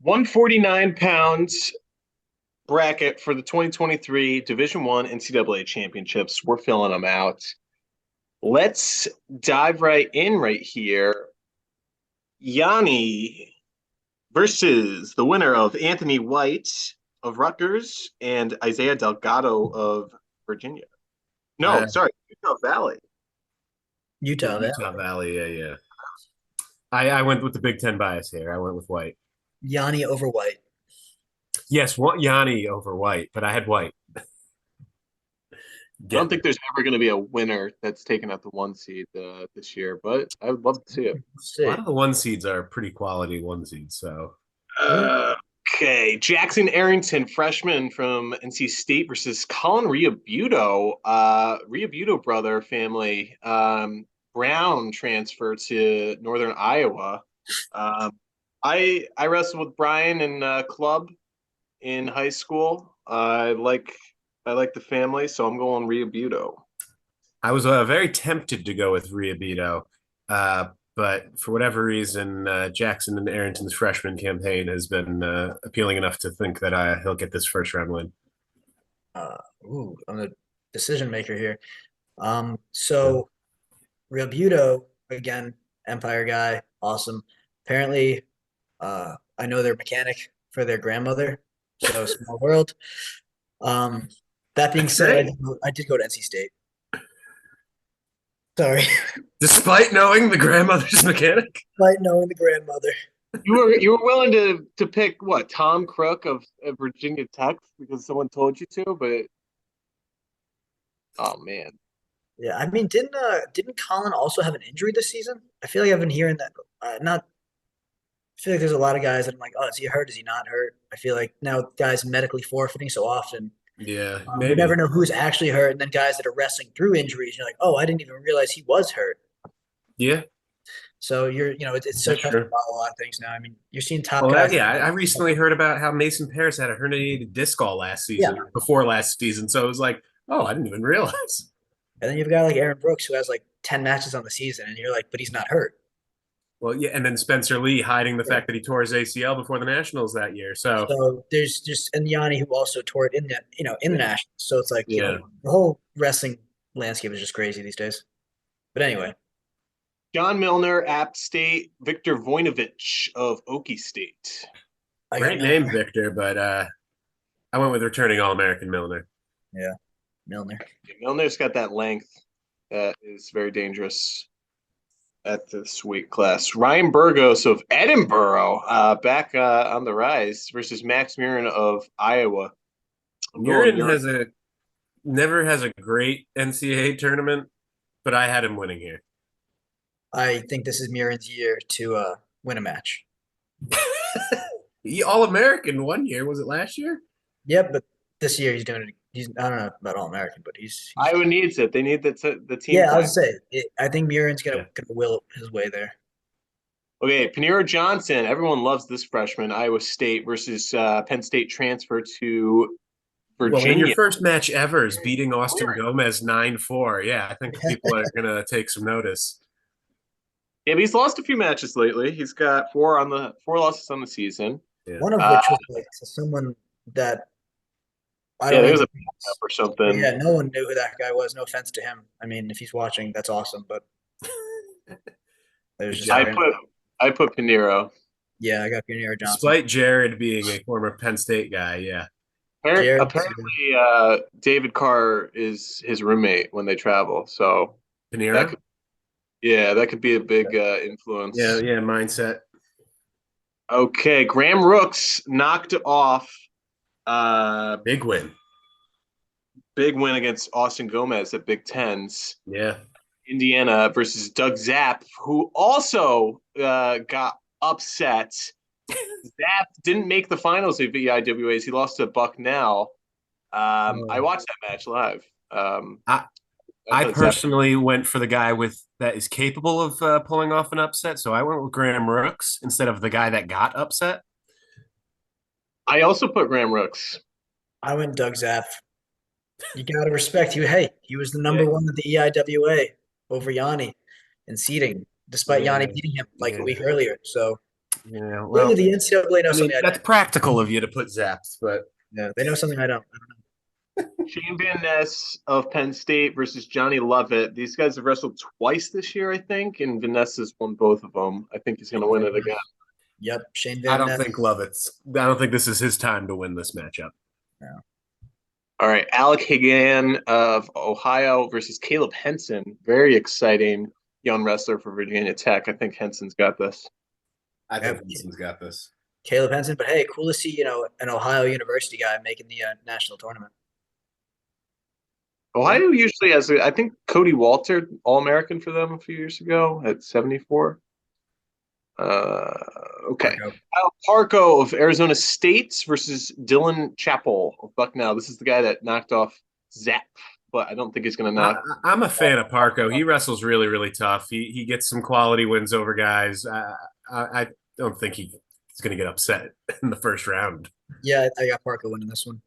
149 pounds bracket for the 2023 Division One NCAA Championships. We're filling them out. Let's dive right in right here. Yianni versus the winner of Anthony White of Rutgers and Isaiah Delgado of Virginia. No, Uh, sorry, Utah Valley. yeah, Utah Utah Valley. Valley. Yeah. I went with the Big Ten bias here. I went with White. Yanni over White. Yes, Yanni over White, but I had White. I don't Get think there's ever going to be a winner that's taken out the one seed this year, but I would love to see it. Let's a lot see. of the one seeds are pretty quality one seeds. So Yeah. Okay, Jackson Arrington, freshman from NC State versus Colin Riabuto, Riabuto brother family. Brown transfer to Northern Iowa. Um, I wrestled with Brian in club in high school. I like the family, so I'm going Riabuto. I was very tempted to go with Riabito, but for whatever reason, Jackson and Arrington's freshman campaign has been appealing enough to think that he'll get this first round win. I'm the decision maker here. So Real again, Empire guy, awesome. Apparently, I know their mechanic for their grandmother, so small world. Um, that being said, I did go to NC State. Sorry, Despite knowing the grandmother's mechanic. despite knowing the grandmother. You were willing to pick what, Tom Crook of Virginia Tech because someone told you to, but oh man. Yeah, I mean, didn't Colin also have an injury this season? I feel like I've been hearing that. Not, I feel like there's a lot of guys that I'm like, oh, is he hurt? Is he not hurt? I feel like now guys medically forfeiting so often. Yeah, You never maybe. know who's actually hurt, and then guys that are wrestling through injuries, you're like, oh, I didn't even realize he was hurt. Yeah, So it's so that's tough to true. follow a lot of things now. I mean, you're seeing top Well, guys. yeah, I recently heard about how Mason Paris had a herniated disc all last Yeah, season, or before last season. So it was like, oh, I didn't even realize. and then you've got like Aaron Brooks who has like 10 matches on the season, and you're like, but he's not hurt. Well, yeah, and then Spencer Lee hiding the Yeah. fact that he tore his ACL before the Nationals that year. So So there's just and Yanni who also tore it in the national. So it's like yeah, the whole wrestling landscape is just crazy these days. But anyway, John Milner, App State, Victor Voinovich of Okie State. I got great name, Milner. Victor, but I went with returning All-American Milner. Yeah, Milner. Milner's got that length that is very dangerous at this weight class. Ryan Burgos of Edinburgh, back on the rise versus Max Murin of Iowa. I'm going Murin never has a great NCAA tournament, but I had him winning here. I think this is Murin's year to win a match. He All-American one year. Was it last year? Yep, but this year he's doing it. He's I don't know about All American, but he's Iowa needs it. They need the team yeah. I time. was say I think Murin's Yeah. gonna will his way there. Okay, Panero Johnson. Everyone loves this freshman. Iowa State versus Penn State transfer to Well, in your Virginia. first match ever is beating Austin Gomez 9-4. Yeah, I think people are gonna take some notice. Yeah, but he's lost a few matches lately. He's got four losses on the season. Yeah. One of Uh, which was like to someone that I Yeah, don't there's even. a backup or something. Yeah, no one knew who that guy was. No offense to him. I mean, if he's watching, that's awesome. But it was just I random. put Panero. Yeah, I got Panero Johnson. Despite Jared being a former Penn State guy, yeah. Jared, Apparently, David Carr is his roommate when they travel. So that Panera? could, yeah, that could be a big influence. Yeah, mindset. Okay, Graham Rooks knocked off Big win. big win against Austin Gomez at Big Tens. Yeah. Indiana versus Doug Zapp, who also got upset. Zapp didn't make the finals of the IWAs. He lost to Bucknell. I watched that match live. I personally went for the guy that is capable of pulling off an upset, so I went with Graham Rooks instead of the guy that got upset. I also put Graham Rooks. I went Doug Zaff. You got to respect you. Hey, he was the number one at the EIWA over Yanni in seeding, despite Yanni beating him like a week earlier. So Yeah, well, Clearly, the NCAA I knows mean, something I that's don't. practical of you to put Zaps, but Yeah, they know something I don't. Shane Van Ness of Penn State versus Johnny Lovett. These guys have wrestled twice this year, I think, and Van Ness has won both of them. I think he's going to win it again. Yep, Shane I Van don't Ness. think I don't think this is his time to win this matchup. No. All right, Alec Hagan of Ohio versus Caleb Henson. Very exciting young wrestler for Virginia Tech. I think Henson's got this. I Yep. think Henson's got this. Caleb Henson, but hey, cool to see an Ohio University guy making the national tournament. Ohio usually has, I think Cody Walter, All-American for them a few years ago at 74. Okay. Marco. Kyle Parco of Arizona State versus Dylan Chappell of Bucknell. This is the guy that knocked off Zap, but I don't think he's going to knock. I'm a fan of Parco. He wrestles really, really tough. He gets some quality wins over guys. I don't think he's going to get upset in the first round. Yeah, I got Parker winning this one.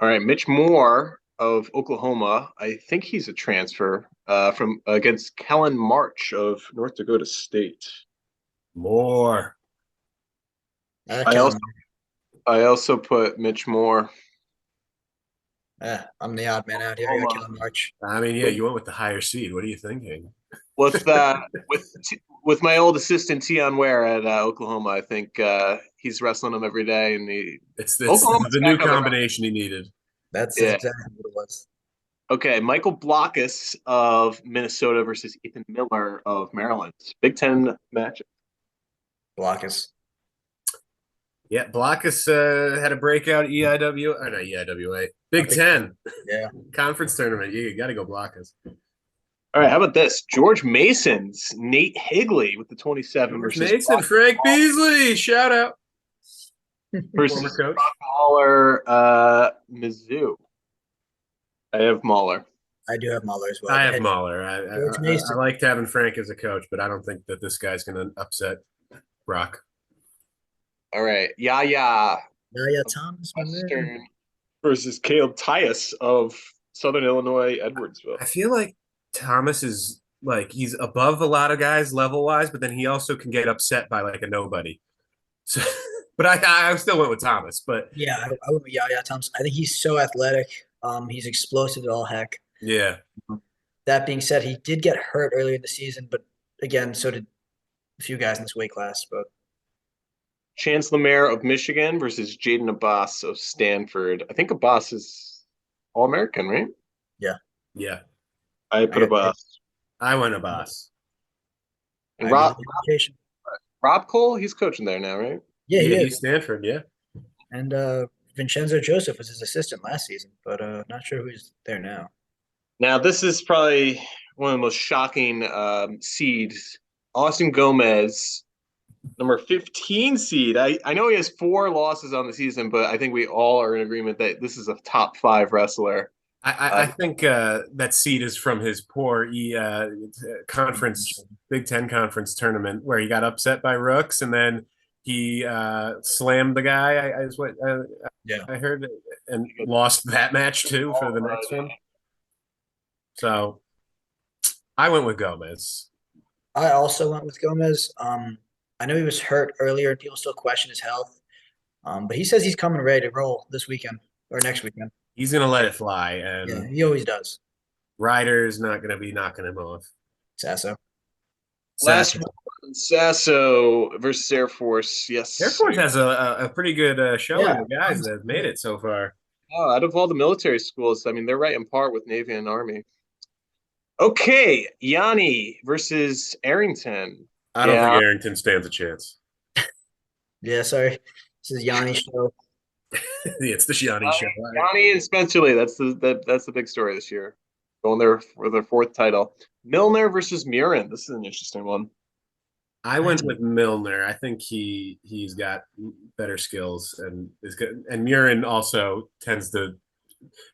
All right, Mitch Moore of Oklahoma. I think he's a transfer from against Kellen March of North Dakota State. More. I also put Mitch Moore. I'm the odd man out here. I got Kellen March. I mean, yeah, you went with the higher seed. What are you thinking? With with my old assistant Tion Ware at Oklahoma, I think he's wrestling him every day, and it's the new combination he needed. That's exactly what it was. Okay, Michael Blockus of Minnesota versus Ethan Miller of Maryland. Big Ten matchup. Blockus. Yeah, Blockus had a breakout EIW, or not EIWA, Big Ten. Yeah. Conference tournament. You got to go Blockus. All right, how about this? George Mason's Nate Higley with the 27 George versus Mason, Frank Beasley, shout out. Versus coach. Mahler, Mizzou. I have Mahler. I do have Mahler as well. I have Mahler. I liked having Frank as a coach, but I don't think that this guy's going to upset Brock. All right, Yaya Thomas Western versus Caleb Tyus of Southern Illinois, Edwardsville. I feel like Thomas is like he's above a lot of guys level wise, but then he also can get upset by like a nobody. So, but I still went with Thomas. But yeah, I went with Yaya Thomas. I think he's so athletic. He's explosive at all heck. Yeah. That being said, he did get hurt earlier in the season, but again, so did a few guys in this weight class. But Chance Lemaire of Michigan versus Jaden Abbas of Stanford. I think Abbas is All-American, right? Yeah. Yeah. I put Abbas. I went Abbas. And Rob Cole, he's coaching there now, right? Yeah, he's Stanford, yeah. And Vincenzo Joseph was his assistant last season, but not sure who's there now. Now, this is probably one of the most shocking seeds. Austin Gomez, number 15 seed. I know he has 4 losses on the season, but I think we all are in agreement that this is a top 5 wrestler. I think that seed is from his poor conference, Big Ten conference tournament where he got upset by Rooks and then he slammed the guy. I heard, and lost that match too for the next one. So I went with Gomez. I also went with Gomez. I know he was hurt earlier and people still question his health. But he says he's coming ready to roll this weekend or next weekend. He's going to let it fly. And yeah, he always does. Ryder's not going to be knocking him off. Last one, Sasso versus Air Force. Yes. Air Force has a pretty good showing of guys that have made it so far. Oh, out of all the military schools, I mean, they're right in par with Navy and Army. Okay, Yianni versus Arrington. I don't think Arrington stands a chance. Yeah, sorry. This is Yianni's show. Yeah, it's the Yianni show. Yianni and Spencer Lee. That's the big story this year. Going there for their 4th title. Milner versus Murin. This is an interesting one. I went with Milner. I think he's got better skills and is good. And Murin also tends to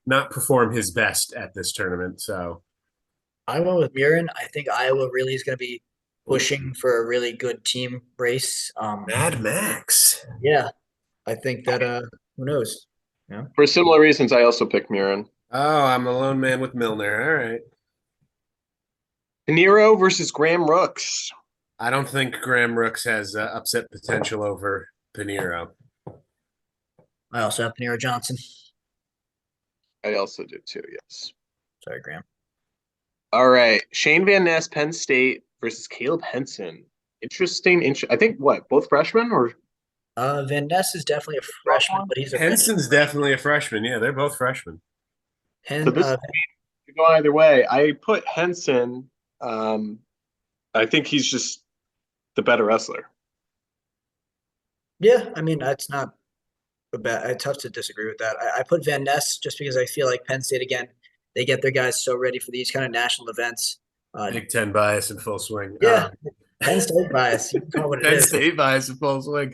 not perform his best at this tournament. So I went with Murin. I think Iowa really is going to be pushing for a really good team race. Mad Max. Yeah, I think that who knows? Yeah. For similar reasons, I also picked Murin. Oh, I'm a lone man with Milner. All right. Nero versus Graham Rooks. I don't think Graham Rooks has upset potential over Pinheiro. I also have Panera Johnson. I also do too. Yes. Sorry, Graham. All right, Shane Van Ness, Penn State versus Caleb Henson. Interesting. I think what both freshmen or Van Ness is definitely a freshman, sophomore? but he's a redshirt Henson's freshman. definitely a freshman. Yeah, they're both freshmen. So And this could go either way. I put Henson. Um, I think he's just the better wrestler. yeah, I mean that's not a bad. It's tough to disagree with that. I put Van Ness just because I feel like Penn State again. They get their guys so ready for these kind of national events. Big Ten bias in full swing. Yeah, Penn State bias. You can call it what it Penn is. State bias in full swing.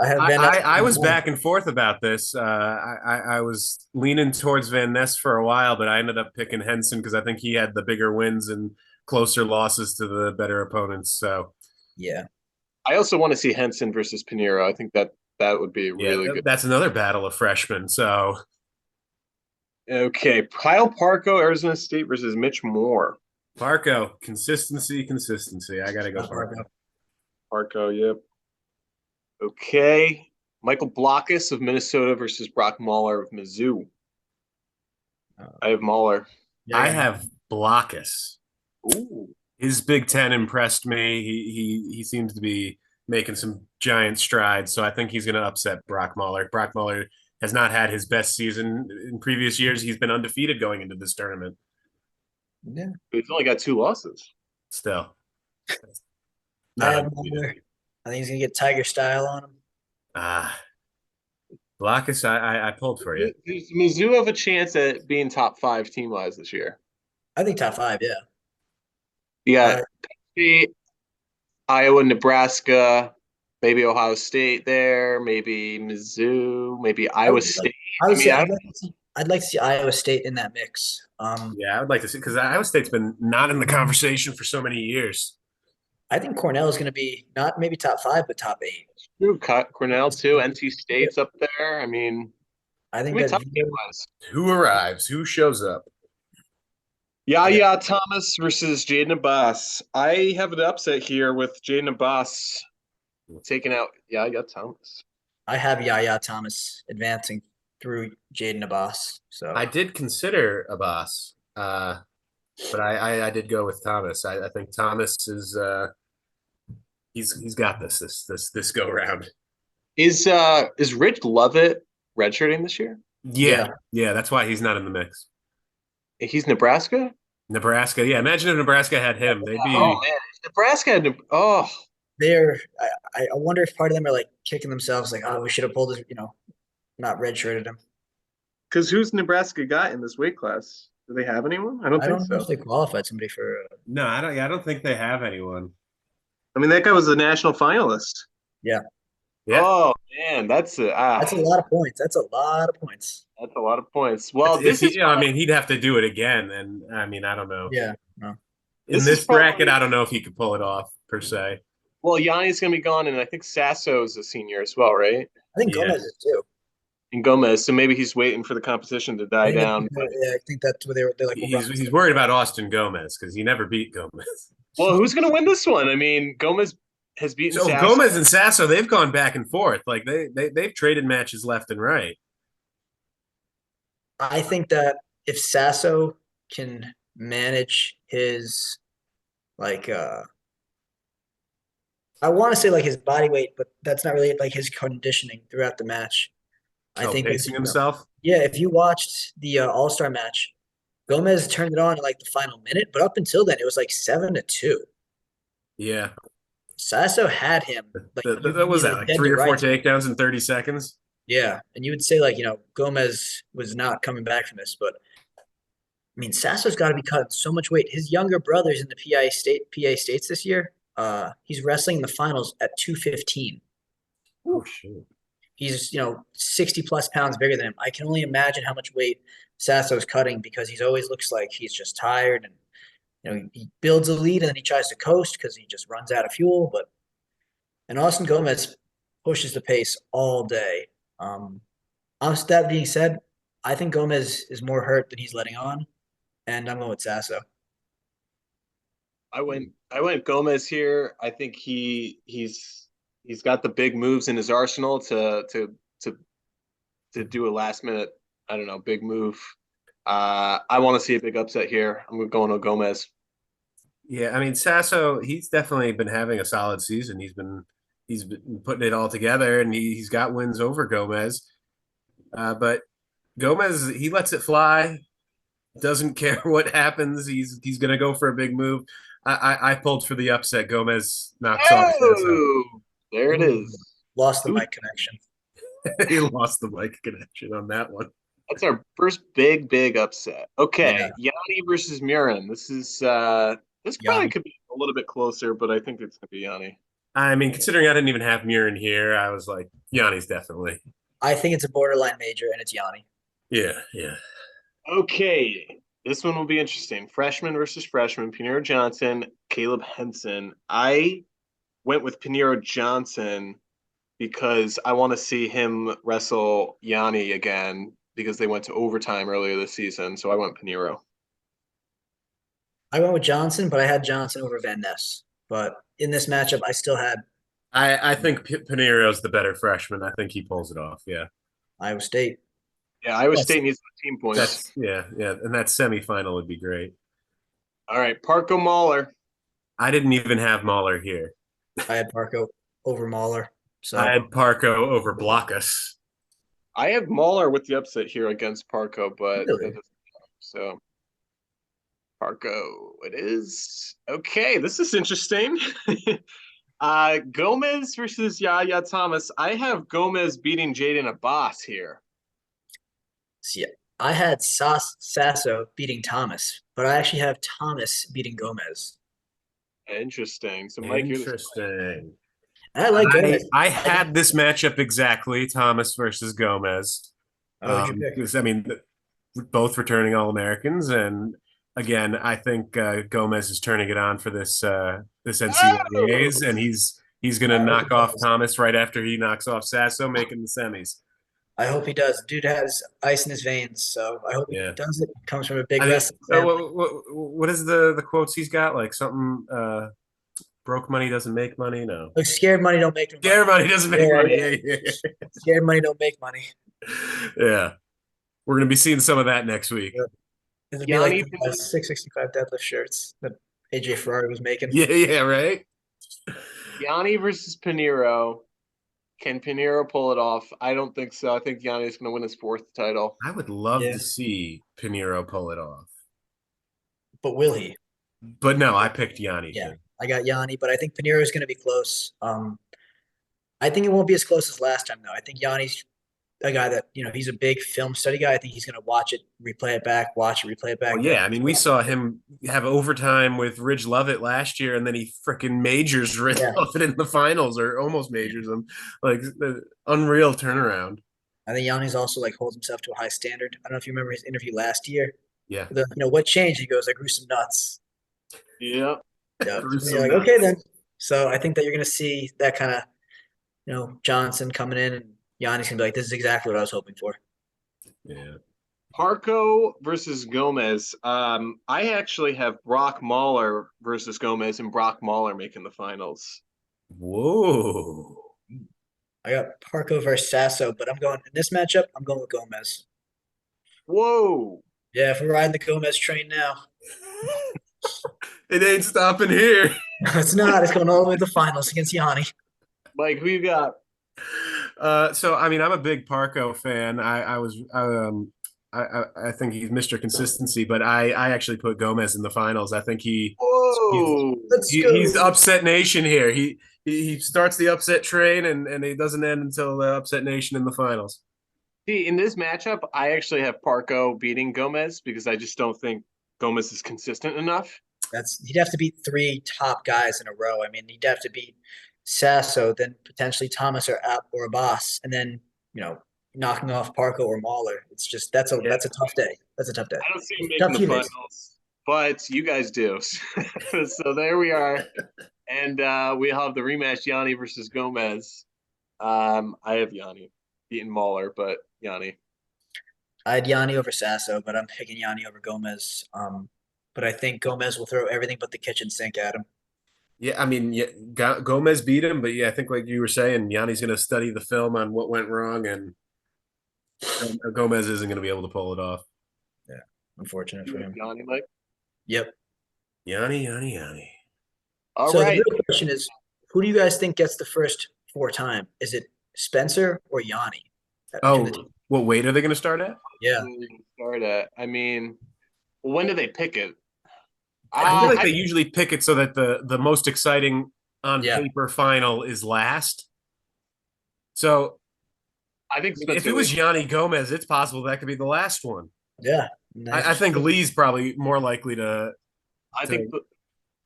I have Van Ness. I was back and forth about this. I was leaning towards Van Ness for a while, but I ended up picking Henson because I think he had the bigger wins and closer losses to the better opponents. So Yeah, I also want to see Henson versus Pinheiro. I think that would be yeah, really good. that's another battle of freshmen. So Okay, Kyle Parko, Arizona State versus Mitch Moore. Parco, consistency. I gotta go Parco. Parko, yep. Okay, Michael Blockus of Minnesota versus Brock Mahler of Mizzou. I have Mahler. yeah, I have Blockus. Ooh. His Big Ten impressed me. He seems to be making some giant strides. So I think he's going to upset Brock Mahler. Brock Mahler has not had his best season in previous years. He's been undefeated going into this tournament. yeah. He's only got 2 losses. Still, I not have undefeated. Mahler. I think he's gonna get Tiger style on him. Ah, Blockus, I pulled for you. Does Mizzou have a chance at being top 5 team wise this year? I think top five. Yeah. You got Uh, State, Iowa, Nebraska, maybe Ohio State there, maybe Mizzou, maybe I Iowa would like. State. I I would mean, say I, I'd like to see Iowa State in that mix. Yeah, I would like to see because Iowa State's been not in the conversation for so many years. I think Cornell is going to be not maybe top five, but top eight. Drew Cut, Cornell too. NC State's up there. I mean, I think we that tough team wise. Who arrives? Who shows up? yeah, Yeah, Thomas versus Jaden Abbas. I have an upset here with Jaden Abbas taking out. Yeah, I got Thomas. I have Yaya Thomas advancing through Jaden Abbas. So I did consider Abbas, but I did go with Thomas. I think Thomas is he's got this go round. Is Rich Lovett redshirting this year? Yeah, yeah, that's why he's not in the mix. He's Nebraska. Nebraska, yeah. Imagine if Nebraska had him. They'd be Oh man, Nebraska had. Oh, they're. I wonder if part of them are like kicking themselves, like, oh, we should have pulled this, not redshirted him. because who's Nebraska got in this weight class? Do they have anyone? I don't I think don't know if so. they qualified somebody for. no. I don't. Yeah, I don't think they have anyone. I mean, that guy was a national finalist. Yeah, Yeah, Oh man, that's that's a lot of points. That's a lot of points. that's a lot of points. Well, if he, I mean, he'd have to do it again, and I mean, I don't know. Yeah, no. In This is this bracket, probably- I don't know if he could pull it off per se. well, Yanni's gonna be gone, and I think Sasso's a senior as well, right? I think Yeah. Gomez is too. And Gomez, so maybe he's waiting for the competition to die down. I think that's what they're like. He's worried about Austin Gomez because he never beat Gomez. Well, who's gonna win this one? I mean, Gomez has beaten So Sasso. Gomez and Sasso, they've gone back and forth. Like they've traded matches left and right. I think that if Sasso can manage his like I want to say like his body weight, but that's not really like his conditioning throughout the match. I think Pacing himself. yeah, if you watched the All-Star match, Gomez turned it on in like the final minute, but up until then it was like 7-2. Yeah. Sasso had him like That was that like dead 3 to or 4 rights. takedowns in 30 seconds. Yeah, and you would say like, Gomez was not coming back from this, but I mean, Sasso's got to be cutting so much weight. His younger brother's in the PA states this year. He's wrestling in the finals at 215. Oh shit. He's 60 plus pounds bigger than him. I can only imagine how much weight Sasso's cutting because he's always looks like he's just tired and he builds a lead and then he tries to coast because he just runs out of fuel. And Austin Gomez pushes the pace all day. That being said, I think Gomez is more hurt than he's letting on, and I'm going with Sasso. I went Gomez here. I think he's got the big moves in his arsenal to to do a last minute, I don't know, big move. I want to see a big upset here. I'm going to Gomez. Yeah, I mean Sasso, he's definitely been having a solid season. He's been putting it all together, and he's got wins over Gomez. But Gomez, he lets it fly. Doesn't care what happens. He's gonna go for a big move. I pulled for the upset. Gomez knocks off Sasso. Oh, there it Ooh, is. lost the Who- mic connection. He lost the mic connection on that one. That's our first big upset. Yeah, Okay, Yanni versus Murin. This probably Yanni. could be a little bit closer, but I think it's gonna be Yanni. I mean, considering I didn't even have Murin here, I was like, Yanni's definitely. I think it's a borderline major, and it's Yanni. Yeah, yeah. Okay, this one will be interesting. Freshman versus freshman. Pinero Johnson, Caleb Henson. I went with Pinero Johnson because I want to see him wrestle Yanni again because they went to overtime earlier this season. So I went Pinero. I went with Johnson, but I had Johnson over Van Ness. But in this matchup, I still had I think Pinero's the better freshman. I think he pulls it off. Yeah. Iowa State. Yeah, Iowa Yes. State needs the team points. That's yeah. And that semifinal would be great. All right, Parko Mahler. I didn't even have Mahler here. I had Parko over Mahler. So I had Parko over Blockus. I have Mahler with the upset here against Parko, but Really? that doesn't count. So Parko it is. Okay, this is interesting. Gomez versus Yaya Thomas. I have Gomez beating Jaden Abbas here. see, I had Sasso beating Thomas, but I actually have Thomas beating Gomez. Interesting. So Mike, you're the Interesting. And I like Gomez. I had this matchup exactly, Thomas versus Gomez. Oh, who'd you pick? Because I mean, both returning All-Americans, and again, I think Gomez is turning it on for this NCAA's, and he's going to knock off Thomas right after he knocks off Sasso, making the semis. I hope he does. Dude has ice in his veins, so I hope he Yeah. does it. Comes from a big I think, wrestling family. what is the quotes he's got? Like something broke money doesn't make money. No, Look, scared money don't make money. scared money doesn't make Yeah, money. yeah. Yeah. Scared money don't make money. Yeah. We're gonna be seeing some of that next week. Yeah. It'll be Yanni like the 665 deadlift shirts that AJ Ferrari was making. Yeah, right. Yanni versus Pinero. Can Pinero pull it off? I don't think so. I think Yanni is going to win his fourth title. I would love Yeah. to see Pinero pull it off. But will he? But no, I picked Yanni. Yeah. I got Yanni, but I think Pinero is going to be close. I think it won't be as close as last time, though. I think Yanni's a guy that, he's a big film study guy. I think he's going to watch it, replay it back, watch it, replay it back. Well, yeah, I mean, we saw him have overtime with Ridge Lovett last year, and then he freaking majors Ridge Lovett in the finals, or almost majors him. Like, the unreal turnaround. I think Yanni's also holds himself to a high standard. I don't know if you remember his interview last year. Yeah. What changed? He goes, I grew some nuts. Yeah. Yeah. Grew So some you're like, nuts. okay, then. So I think that you're going to see that kind of, Johnson coming in, and Yanni's going to be like, this is exactly what I was hoping for. Yeah. Parko versus Gomez. I actually have Brock Mahler versus Gomez, and Brock Mahler making the finals. Whoa. I got Parko versus Sasso, but in this matchup, I'm going with Gomez. Whoa. Yeah, if we're riding the Gomez train now. It ain't stopping here. No, it's not. It's going all the way to the finals against Yanni. Mike, who you got? So I mean, I'm a big Parko fan. I think he's Mr. Consistency, but I actually put Gomez in the finals. I think Whoa. he's upset nation here. He starts the upset train, and he doesn't end until the upset nation in the finals. See, in this matchup, I actually have Parko beating Gomez because I just don't think Gomez is consistent enough. He'd have to beat three top guys in a row. I mean, he'd have to beat Sasso, then potentially Thomas or Abbas, and then knocking off Parko or Mahler. It's just that's a tough day. That's a tough day. I don't see him Tough making the teammates. finals, but you guys do. So there we are, and we have the rematch: Yanni versus Gomez. I have Yanni beating Mahler, but Yanni. I had Yanni over Sasso, but I'm picking Yanni over Gomez. but I think Gomez will throw everything but the kitchen sink at him. Yeah, I mean, yeah, Gomez beat him, but yeah, I think like you were saying, Yanni's going to study the film on what went wrong, and Gomez isn't going to be able to pull it off. Yeah, unfortunate for him. Yanni, Mike? Yep. Yanni. All So right. the real question is, who do you guys think gets the first 4-time? Is it Spencer or Yanni? Oh, what weight are they going to start at? Yeah. Start at. I mean, when do they pick it? I feel like they usually pick it so that the most exciting on paper final is last. So I think if it was Yanni Gomez, it's possible that could be the last one. Yeah. I think Lee's probably more likely to. I think.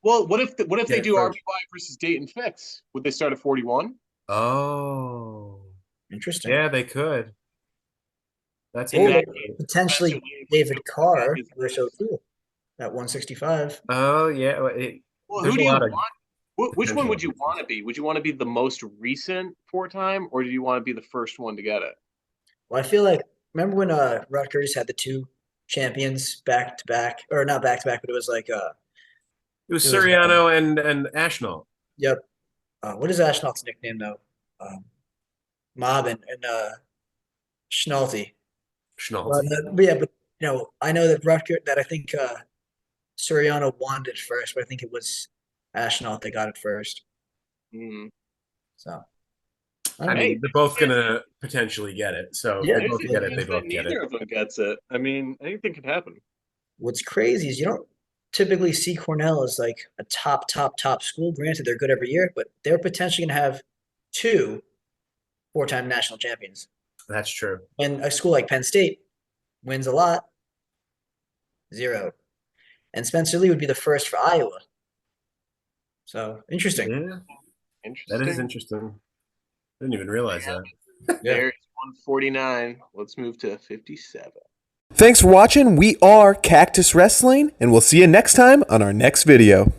Well, what if they do RBY versus Dayton Fix? Would they start at 41? Oh, interesting. Yeah, they could. That's potentially David Carr versus O2 at 165. Oh yeah. Well, who do you want? Which one would you want to be? Would you want to be the most recent 4-time, or do you want to be the first one to get it? Well, I feel like remember when Rutgers had the 2 champions back to back, or not back to back, but it was like it was Suriano and Ashnault. Yep. What is Ashnault's nickname though? Mob and Schnaulty. But yeah, but I know that Rutgers, that I think Suriano won it first, but I think it was Ashnault that got it first. So I mean, they're both gonna potentially get it. So yeah, they both get it. They both get it. Neither of them gets it. I mean, anything can happen. What's crazy is you don't typically see Cornell as like a top school. Granted, they're good every year, but they're potentially gonna have 2 4-time national champions. That's true. And a school like Penn State wins a lot, 0. And Spencer Lee would be the first for Iowa. So interesting. Yeah. That is interesting. I didn't even realize that. There's 149. Let's move to 57. Thanks for watching. We are Cactus Wrestling, and we'll see you next time on our next video.